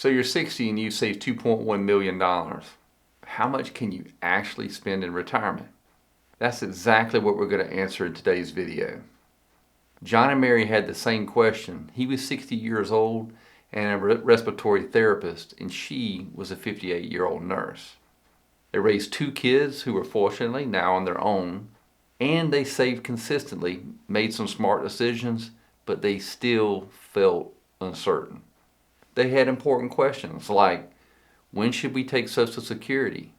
So you're 60 and you save $2.1 million. How much can you actually spend in retirement? That's exactly what we're going to answer in today's video. John and Mary had the same question. He was 60 years old and a respiratory therapist, and she was a 58-year-old nurse. They raised 2 kids who were fortunately now on their own, and they saved consistently, made some smart decisions, but they still felt uncertain. They had important questions like, when should we take Social Security?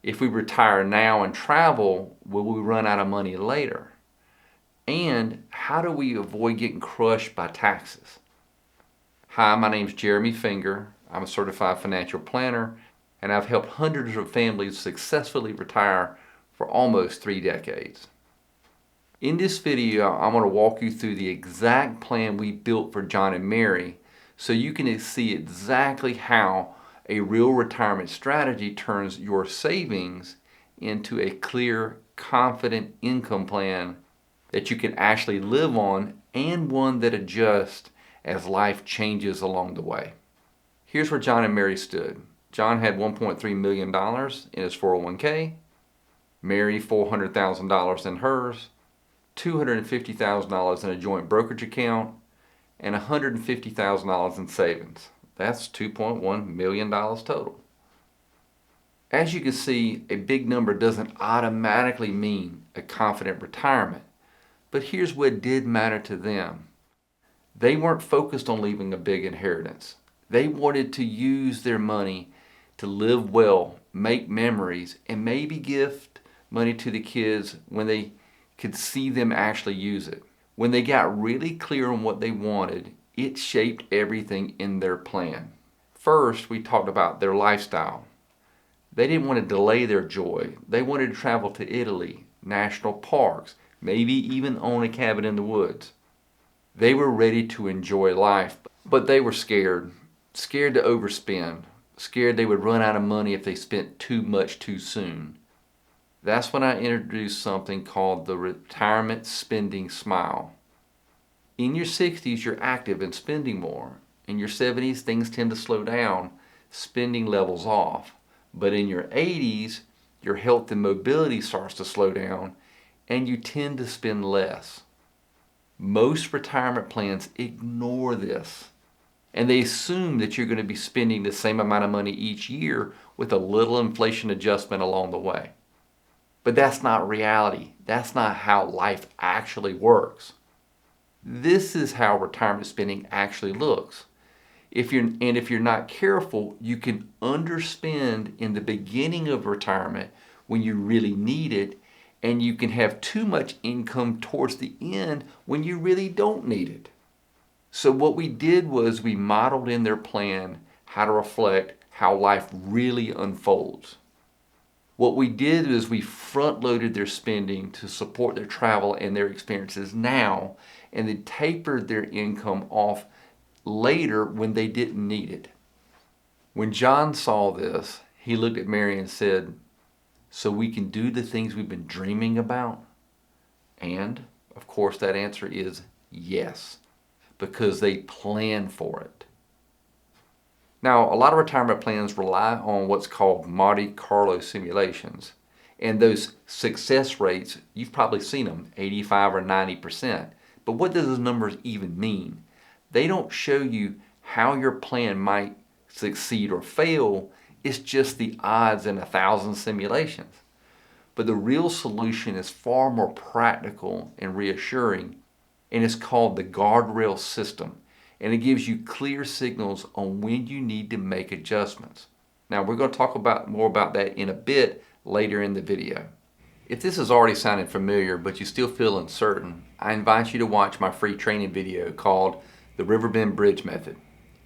If we retire now and travel, will we run out of money later? And how do we avoid getting crushed by taxes? Hi, my name's Jeremy Finger. I'm a certified financial planner, and I've helped hundreds of families successfully retire for almost 3 decades. In this video, I'm going to walk you through the exact plan we built for John and Mary so you can see exactly how a real retirement strategy turns your savings into a clear, confident income plan that you can actually live on, and one that adjusts as life changes along the way. Here's where John and Mary stood. John had $1.3 million in his 401k, Mary $400,000 in hers, $250,000 in a joint brokerage account, and $150,000 in savings. That's $2.1 million total. As you can see, a big number doesn't automatically mean a confident retirement. But here's what did matter to them. They weren't focused on leaving a big inheritance. They wanted to use their money to live well, make memories, and maybe gift money to the kids when they could see them actually use it. When they got really clear on what they wanted, it shaped everything in their plan. First, we talked about their lifestyle. They didn't want to delay their joy. They wanted to travel to Italy, national parks, maybe even own a cabin in the woods. They were ready to enjoy life, but they were scared to overspend, scared they would run out of money if they spent too much too soon. That's when I introduced something called the retirement spending smile. In your 60s, you're active and spending more. In your 70s, things tend to slow down, spending levels off. But in your 80s, your health and mobility starts to slow down, and you tend to spend less. Most retirement plans ignore this, and they assume that you're going to be spending the same amount of money each year with a little inflation adjustment along the way. But that's not reality. That's not how life actually works. This is how retirement spending actually looks. If you're not careful, you can underspend in the beginning of retirement when you really need it, and you can have too much income towards the end when you really don't need it. So what we did was we modeled in their plan how to reflect how life really unfolds. What we did is we front-loaded their spending to support their travel and their experiences now, and then tapered their income off later when they didn't need it. When John saw this, he looked at Mary and said, "So we can do the things we've been dreaming about?" And, of course, that answer is yes, because they planned for it. Now, a lot of retirement plans rely on what's called Monte Carlo simulations. And those success rates, you've probably seen them, 85 or 90%. But what do those numbers even mean? They don't show you how your plan might succeed or fail. It's just the odds in 1,000 simulations. But the real solution is far more practical and reassuring, and it's called the guardrail system. And it gives you clear signals on when you need to make adjustments. Now, we're going to talk more about that in a bit later in the video. If this is already sounding familiar, but you still feel uncertain, I invite you to watch my free training video called the Riverbend Bridge Method.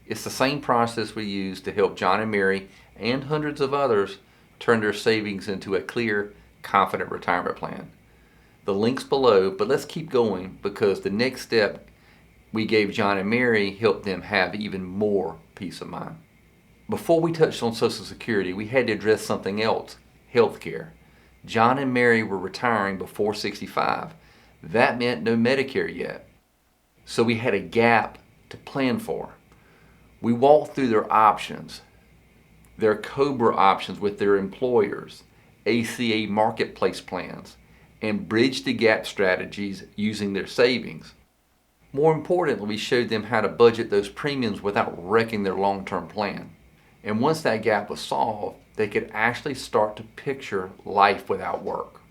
It's the same process we use to help John and Mary and hundreds of others turn their savings into a clear, confident retirement plan. The link's below, but let's keep going because the next step we gave John and Mary helped them have even more peace of mind. Before we touched on Social Security, we had to address something else, healthcare. John and Mary were retiring before 65. That meant no Medicare yet. So we had a gap to plan for. We walked through their options, their COBRA options with their employers, ACA marketplace plans, and bridge the gap strategies using their savings. More importantly, we showed them how to budget those premiums without wrecking their long-term plan. And once that gap was solved, they could actually start to picture life without work.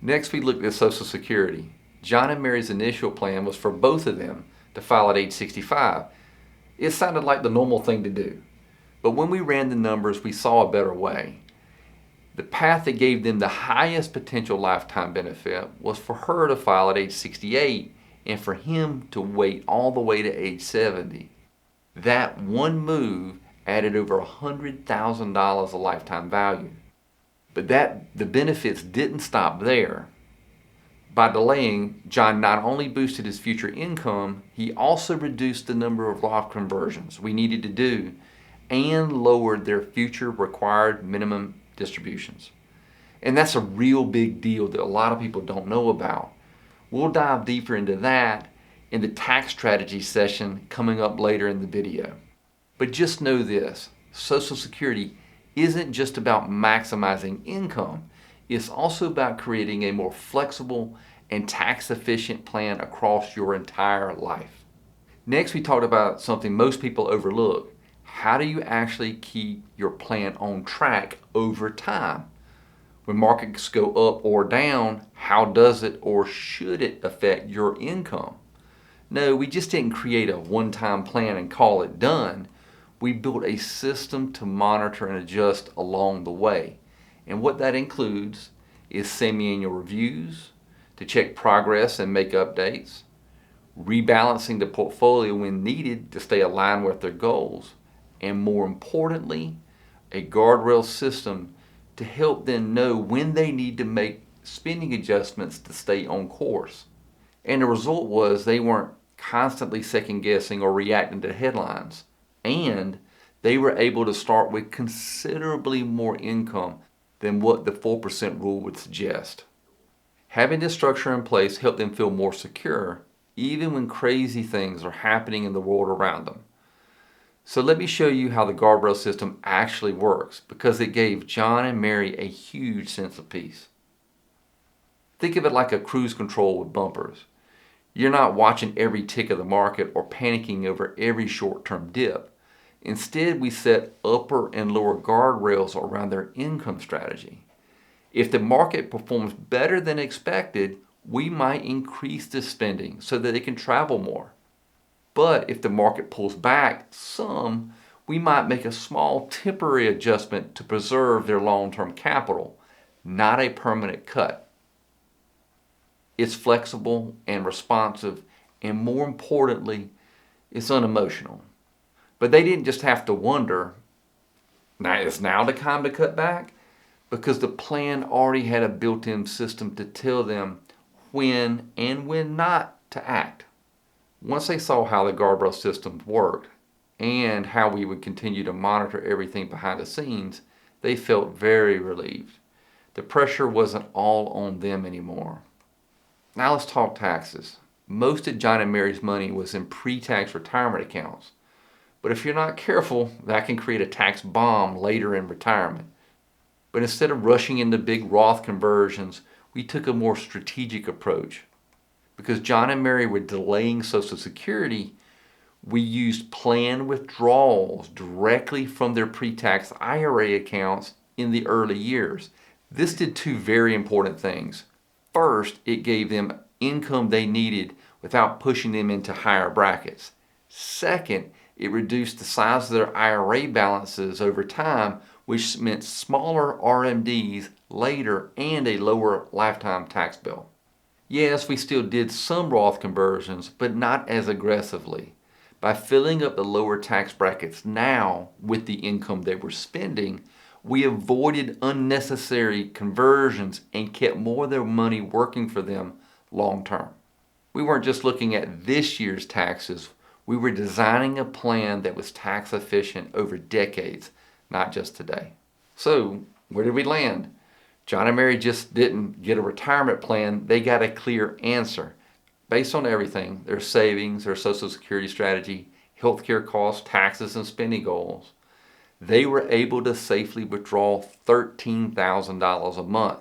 Next, we looked at Social Security. John and Mary's initial plan was for both of them to file at age 65. It sounded like the normal thing to do. But when we ran the numbers, we saw a better way. The path that gave them the highest potential lifetime benefit was for her to file at age 68 and for him to wait all the way to age 70. That one move added over $100,000 of lifetime value. But the benefits didn't stop there. By delaying, John not only boosted his future income, he also reduced the number of Roth conversions we needed to do and lowered their future required minimum distributions. And that's a real big deal that a lot of people don't know about. We'll dive deeper into that in the tax strategy session coming up later in the video. But just know this, Social Security isn't just about maximizing income. It's also about creating a more flexible and tax-efficient plan across your entire life. Next, we talked about something most people overlook. How do you actually keep your plan on track over time? When markets go up or down, how does it or should it affect your income? No, we just didn't create a one-time plan and call it done. We built a system to monitor and adjust along the way. And what that includes is semi-annual reviews to check progress and make updates, rebalancing the portfolio when needed to stay aligned with their goals, and more importantly, a guardrail system to help them know when they need to make spending adjustments to stay on course. And the result was they weren't constantly second guessing or reacting to headlines. And they were able to start with considerably more income than what the 4% rule would suggest. Having this structure in place helped them feel more secure, even when crazy things are happening in the world around them. So let me show you how the guardrail system actually works, because it gave John and Mary a huge sense of peace. Think of it like a cruise control with bumpers. You're not watching every tick of the market or panicking over every short-term dip. Instead, we set upper and lower guardrails around their income strategy. If the market performs better than expected, we might increase the spending so that they can travel more. But if the market pulls back some, we might make a small temporary adjustment to preserve their long-term capital, not a permanent cut. It's flexible and responsive, and more importantly, it's unemotional. But they didn't just have to wonder, is now the time to cut back? Because the plan already had a built-in system to tell them when and when not to act. Once they saw how the guardrail system worked and how we would continue to monitor everything behind the scenes, they felt very relieved. The pressure wasn't all on them anymore. Now let's talk taxes. Most of John and Mary's money was in pre-tax retirement accounts. But if you're not careful, that can create a tax bomb later in retirement. But instead of rushing into big Roth conversions, we took a more strategic approach. Because John and Mary were delaying Social Security, we used planned withdrawals directly from their pre-tax IRA accounts in the early years. This did two very important things. First, it gave them income they needed without pushing them into higher brackets. Second, it reduced the size of their IRA balances over time, which meant smaller RMDs later and a lower lifetime tax bill. Yes, we still did some Roth conversions, but not as aggressively. By filling up the lower tax brackets now with the income they were spending, we avoided unnecessary conversions and kept more of their money working for them long term. We weren't just looking at this year's taxes. We were designing a plan that was tax efficient over decades, not just today. So, where did we land? John and Mary just didn't get a retirement plan, they got a clear answer. Based on everything, their savings, their Social Security strategy, healthcare costs, taxes, and spending goals, they were able to safely withdraw $13,000 a month.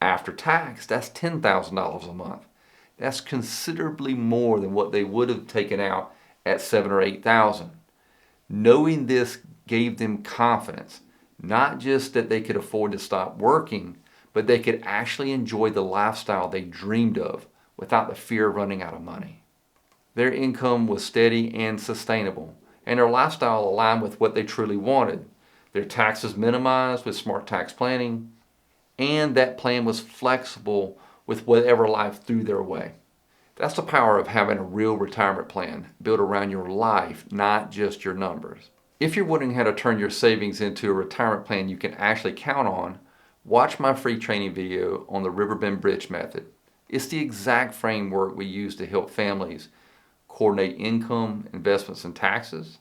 After tax, that's $10,000 a month. That's considerably more than what they would have taken out at $7,000 or $8,000. Knowing this gave them confidence, not just that they could afford to stop working, but they could actually enjoy the lifestyle they dreamed of without the fear of running out of money. Their income was steady and sustainable, and their lifestyle aligned with what they truly wanted. Their taxes minimized with smart tax planning, and that plan was flexible with whatever life threw their way. That's the power of having a real retirement plan built around your life, not just your numbers. If you're wondering how to turn your savings into a retirement plan you can actually count on, watch my free training video on the Riverbend Bridge method. It's the exact framework we use to help families coordinate income, investments, and taxes,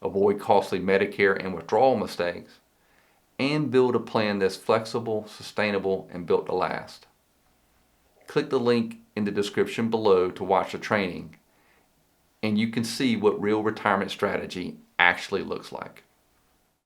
avoid costly Medicare and withdrawal mistakes, and build a plan that's flexible, sustainable, and built to last. Click the link in the description below to watch the training, and you can see what real retirement strategy actually looks like.